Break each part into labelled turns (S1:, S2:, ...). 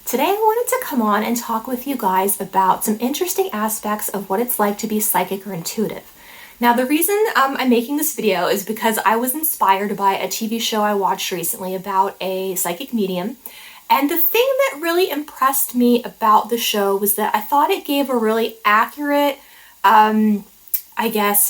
S1: Today I wanted to come on and talk with you guys about some interesting aspects of what it's like to be psychic or intuitive. Now the reason I'm making this video is because I was inspired by a TV show I watched recently about a psychic medium. And the thing that really impressed me about the show was that I thought it gave a really accurate,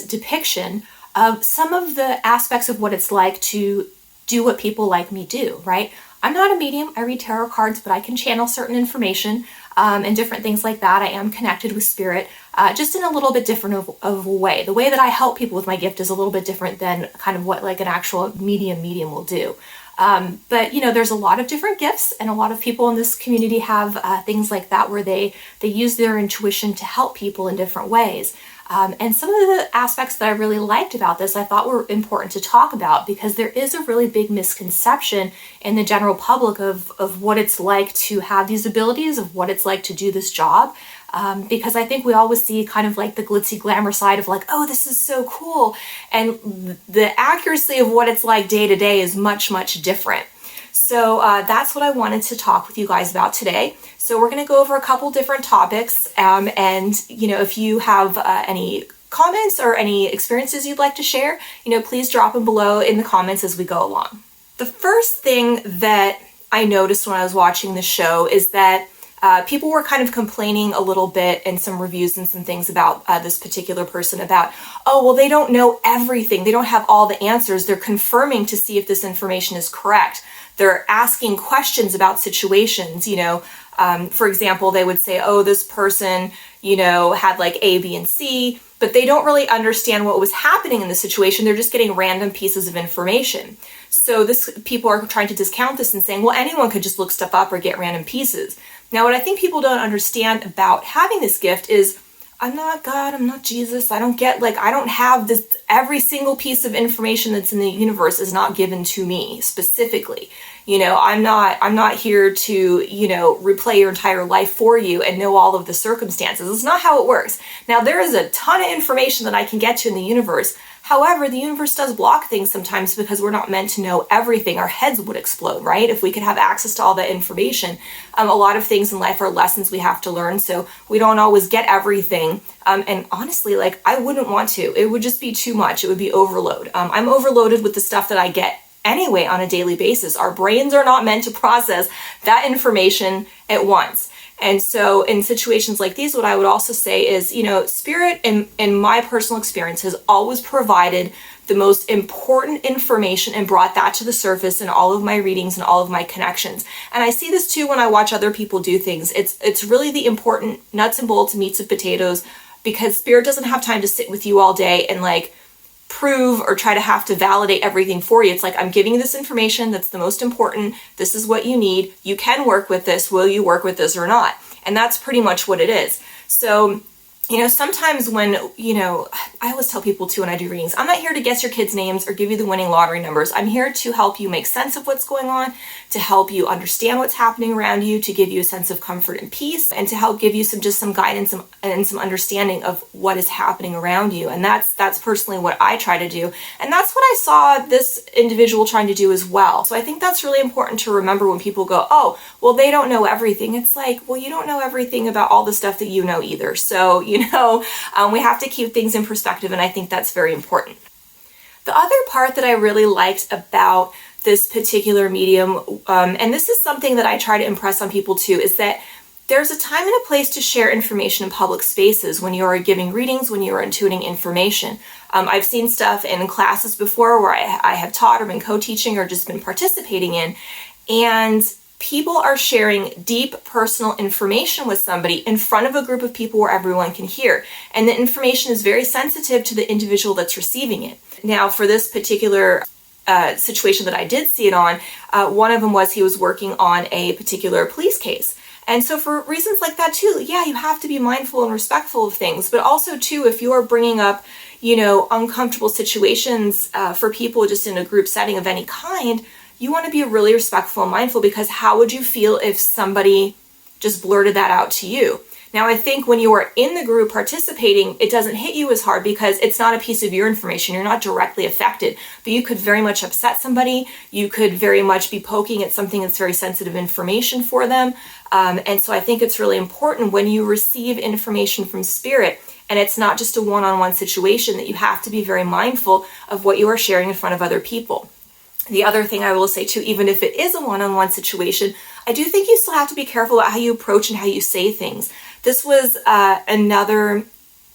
S1: depiction of some of the aspects of what it's like to do what people like me do, right? I'm not a medium, I read tarot cards, but I can channel certain information and different things like that. I am connected with spirit, just in a little bit different of a way. The way that I help people with my gift is a little bit different than kind of what like an actual medium will do. But you know, there's a lot of different gifts, and a lot of people in this community have things like that where they use their intuition to help people in different ways. And some of the aspects that I really liked about this I thought were important to talk about, because there is a really big misconception in the general public of what it's like to have these abilities, of what it's like to do this job. Because I think we always see kind of like the glitzy glamour side of like, oh, this is so cool. And the accuracy of what it's like day to day is much, much different. So that's what I wanted to talk with you guys about today. So we're going to go over a couple different topics, and you know, if you have any comments or any experiences you'd like to share, you know, please drop them below in the comments as we go along. The first thing that I noticed when I was watching the show is that people were kind of complaining a little bit in some reviews and some things about this particular person about, oh, well, they don't know everything. They don't have all the answers. They're confirming to see if this information is correct. They're asking questions about situations, you know. For example, they would say, oh, this person, you know, had like A, B, and C, but they don't really understand what was happening in the situation. They're just getting random pieces of information. So people are trying to discount this and saying, well, anyone could just look stuff up or get random pieces. Now, what I think people don't understand about having this gift is, I'm not God, I'm not Jesus, I don't have this, every single piece of information that's in the universe is not given to me specifically. You know, I'm not here to, you know, replay your entire life for you and know all of the circumstances. It's not how it works. Now, there is a ton of information that I can get to in the universe. However, the universe does block things sometimes because we're not meant to know everything. Our heads would explode, right? If we could have access to all that information. A lot of things in life are lessons we have to learn, so we don't always get everything. And honestly, like, I wouldn't want to. It would just be too much. It would be overload. I'm overloaded with the stuff that I get anyway on a daily basis. Our brains are not meant to process that information at once. And so in situations like these, what I would also say is, you know, spirit in my personal experience has always provided the most important information and brought that to the surface in all of my readings and all of my connections. And I see this too when I watch other people do things. It's really the important nuts and bolts, meats and potatoes, because spirit doesn't have time to sit with you all day and like prove or try to have to validate everything for you. It's like, I'm giving you this information that's the most important. This is what you need. You can work with this. Will you work with this or not? And that's pretty much what it is. So, you know, sometimes when, you know, I always tell people too when I do readings, I'm not here to guess your kids' names or give you the winning lottery numbers. I'm here to help you make sense of what's going on, to help you understand what's happening around you, to give you a sense of comfort and peace, and to help give you some guidance and some understanding of what is happening around you. And that's personally what I try to do. And that's what I saw this individual trying to do as well. So I think that's really important to remember when people go, oh, well, they don't know everything. It's like, well, you don't know everything about all the stuff that you know either. So, you know, we have to keep things in perspective, and I think that's very important. The other part that I really liked about this particular medium, and this is something that I try to impress on people too, is that there's a time and a place to share information in public spaces when you are giving readings, when you are intuiting information. I've seen stuff in classes before where I have taught or been co-teaching or just been participating in, and people are sharing deep personal information with somebody in front of a group of people where everyone can hear. And the information is very sensitive to the individual that's receiving it. Now, for this particular situation that I did see it on, one of them was he was working on a particular police case. And so for reasons like that too, yeah, you have to be mindful and respectful of things. But also too, if you are bringing up, you know, uncomfortable situations for people just in a group setting of any kind, you want to be really respectful and mindful, because how would you feel if somebody just blurted that out to you? Now, I think when you are in the group participating, it doesn't hit you as hard because it's not a piece of your information. You're not directly affected, but you could very much upset somebody. You could very much be poking at something that's very sensitive information for them. And so I think it's really important when you receive information from spirit, and it's not just a one-on-one situation, that you have to be very mindful of what you are sharing in front of other people. The other thing I will say too, even if it is a one-on-one situation, I do think you still have to be careful about how you approach and how you say things. This was another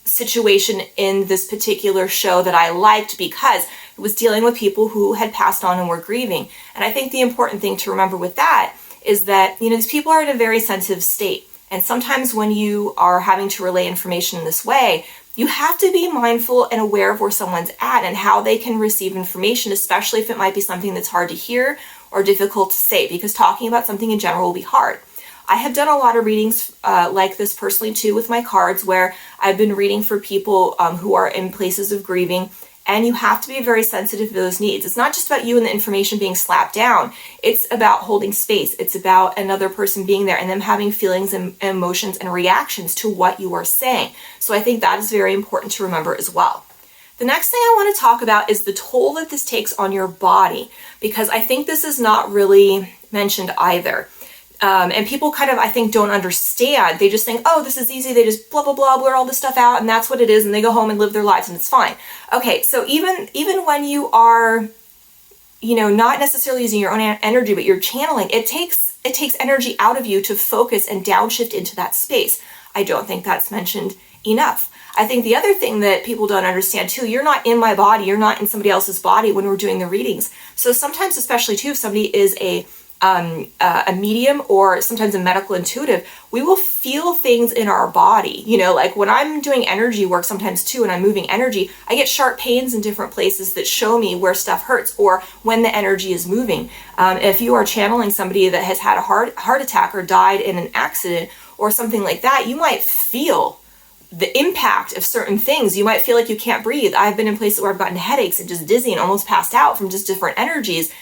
S1: situation in this particular show that I liked because it was dealing with people who had passed on and were grieving. And I think the important thing to remember with that is that, these people are in a very sensitive state. And sometimes when you are having to relay information in this way, you have to be mindful and aware of where someone's at and how they can receive information, especially if it might be something that's hard to hear or difficult to say, because talking about something in general will be hard. I have done a lot of readings like this personally too with my cards, where I've been reading for people who are in places of grieving, and you have to be very sensitive to those needs. It's not just about you and the information being slapped down. It's about holding space. It's about another person being there and them having feelings and emotions and reactions to what you are saying. So I think that is very important to remember as well. The next thing I want to talk about is the toll that this takes on your body, because I think this is not really mentioned either. And people kind of, I think, don't understand. They just think, oh, this is easy. They just blah, blah, blah, blur all this stuff out, and that's what it is, and they go home and live their lives, and it's fine. Okay, so even when you are, not necessarily using your own energy, but you're channeling, it takes energy out of you to focus and downshift into that space. I don't think that's mentioned enough. I think the other thing that people don't understand too, you're not in my body, you're not in somebody else's body when we're doing the readings. So sometimes, especially too, if somebody is a medium or sometimes a medical intuitive, we will feel things in our body. Like when I'm doing energy work sometimes too, and I'm moving energy, I get sharp pains in different places that show me where stuff hurts or when the energy is moving. If you are channeling somebody that has had a heart attack or died in an accident or something like that, you might feel the impact of certain things. You might feel like you can't breathe. I've been in places where I've gotten headaches and just dizzy and almost passed out from just different energies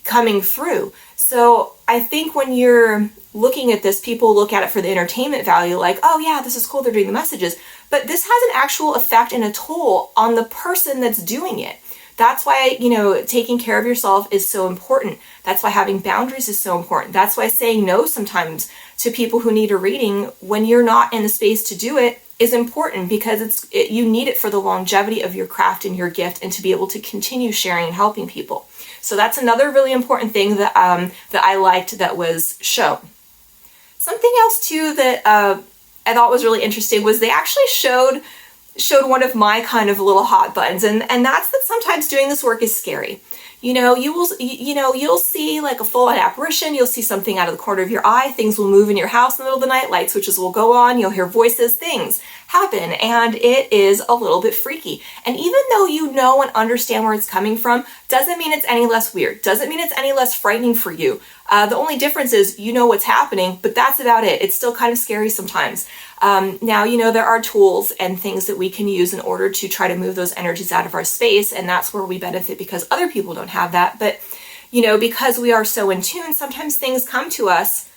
S1: coming through. So I think when you're looking at this, people look at it for the entertainment value, like, oh yeah, this is cool, they're doing the messages. But this has an actual effect and a toll on the person that's doing it. That's why, taking care of yourself is so important. That's why having boundaries is so important. That's why saying no sometimes to people who need a reading when you're not in the space to do it is important, because you need it for the longevity of your craft and your gift, and to be able to continue sharing and helping people. So that's another really important thing that I liked that was shown. Something else too that I thought was really interesting was they actually showed one of my kind of little hot buttons, and that's that sometimes doing this work is scary. You'll see like a full-on apparition, you'll see something out of the corner of your eye, things will move in your house in the middle of the night, light switches will go on, you'll hear voices, things happen, and it is a little bit freaky. And even though you know and understand where it's coming from, doesn't mean it's any less weird, doesn't mean it's any less frightening for you. The only difference is you know what's happening, but that's about it. It's still kind of scary sometimes. Now, there are tools and things that we can use in order to try to move those energies out of our space, and that's where we benefit because other people don't have that. But, because we are so in tune, sometimes things come to us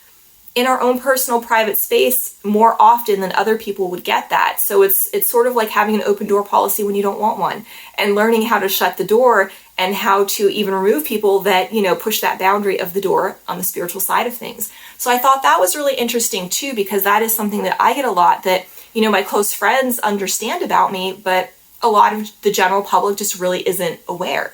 S1: in our own personal private space more often than other people would get that. So it's sort of like having an open door policy when you don't want one, and learning how to shut the door and how to even remove people that, push that boundary of the door on the spiritual side of things. So I thought that was really interesting too, because that is something that I get a lot that, my close friends understand about me, but a lot of the general public just really isn't aware.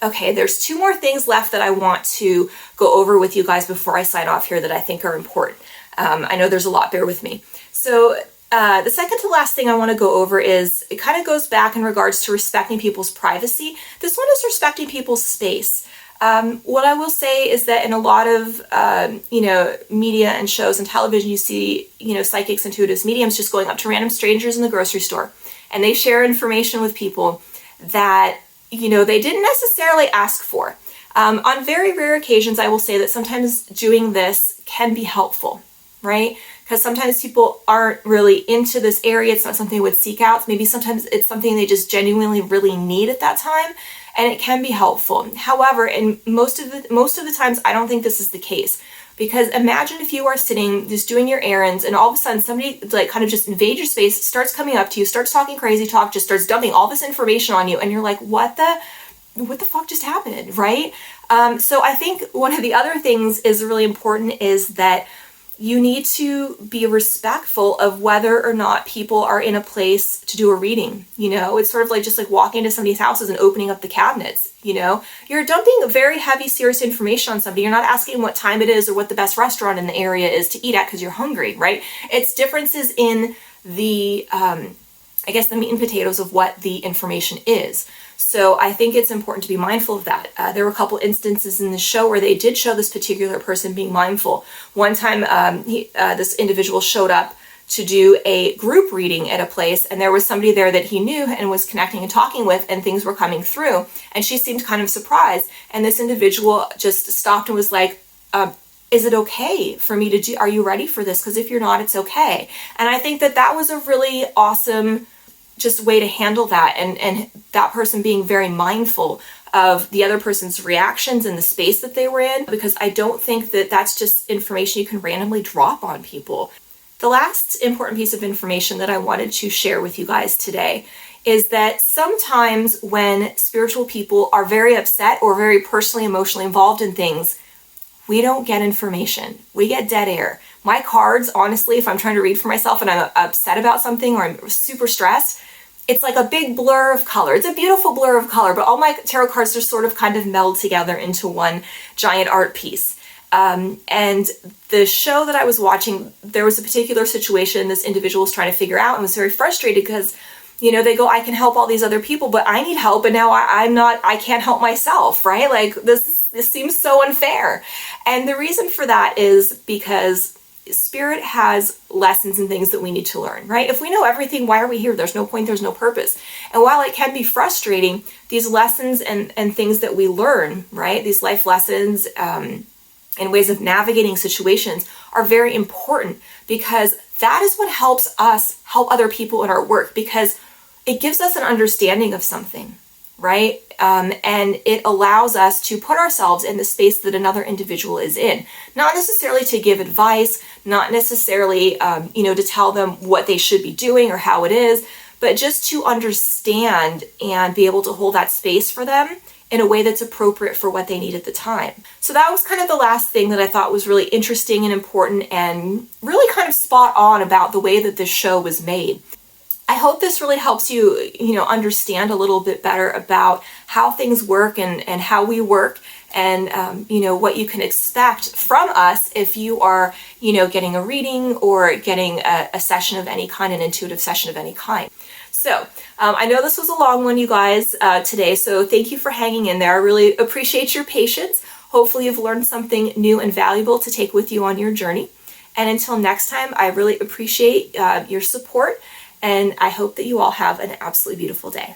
S1: Okay, there's two more things left that I want to go over with you guys before I sign off here that I think are important. I know there's a lot, bear with me. So the second to last thing I want to go over is, it kind of goes back in regards to respecting people's privacy. This one is respecting people's space. What I will say is that in a lot of, media and shows and television, you see, psychics, intuitives, mediums just going up to random strangers in the grocery store, and they share information with people that, they didn't necessarily ask for. On very rare occasions, I will say that sometimes doing this can be helpful, right? Because sometimes people aren't really into this area. It's not something they would seek out. Maybe sometimes it's something they just genuinely really need at that time, and it can be helpful. However, in most of the times, I don't think this is the case. Because imagine if you are sitting just doing your errands and all of a sudden somebody like kind of just invades your space, starts coming up to you, starts talking crazy talk, just starts dumping all this information on you, and you're like, what the fuck just happened, right? So I think one of the other things is really important is that you need to be respectful of whether or not people are in a place to do a reading. It's sort of like just like walking into somebody's houses and opening up the cabinets. You're dumping very heavy, serious information on somebody. You're not asking what time it is or what the best restaurant in the area is to eat at because you're hungry, right? It's differences in the, I guess, the meat and potatoes of what the information is. So I think it's important to be mindful of that. There were a couple instances in the show where they did show this particular person being mindful. One time, this individual showed up to do a group reading at a place, and there was somebody there that he knew and was connecting and talking with, and things were coming through, and she seemed kind of surprised. And this individual just stopped and was like, is it okay for me to do, are you ready for this? Because if you're not, it's okay. And I think that that was a really awesome just way to handle that, and that person being very mindful of the other person's reactions and the space that they were in, because I don't think that that's just information you can randomly drop on people. The last important piece of information that I wanted to share with you guys today is that sometimes when spiritual people are very upset or very personally, emotionally involved in things, we don't get information. We get dead air. My cards, honestly, if I'm trying to read for myself and I'm upset about something or I'm super stressed, it's like a big blur of color. It's a beautiful blur of color, but all my tarot cards are sort of kind of meld together into one giant art piece. And the show that I was watching, there was a particular situation this individual was trying to figure out and was very frustrated because, they go, I can help all these other people, but I need help, and now I can't help myself, right? Like this seems so unfair. And the reason for that is because Spirit has lessons and things that we need to learn, right? If we know everything, why are we here? There's no point, there's no purpose. And while it can be frustrating, these lessons and things that we learn, right? These life lessons and ways of navigating situations are very important, because that is what helps us help other people in our work, because it gives us an understanding of something, right? And it allows us to put ourselves in the space that another individual is in. Not necessarily to give advice, not necessarily, to tell them what they should be doing or how it is, but just to understand and be able to hold that space for them in a way that's appropriate for what they need at the time. So that was kind of the last thing that I thought was really interesting and important and really kind of spot on about the way that this show was made. I hope this really helps you, understand a little bit better about how things work and how we work, and, what you can expect from us if you are, getting a reading or getting a session of any kind, an intuitive session of any kind. So I know this was a long one, you guys, today, so thank you for hanging in there. I really appreciate your patience. Hopefully you've learned something new and valuable to take with you on your journey. And until next time, I really appreciate your support. And I hope that you all have an absolutely beautiful day.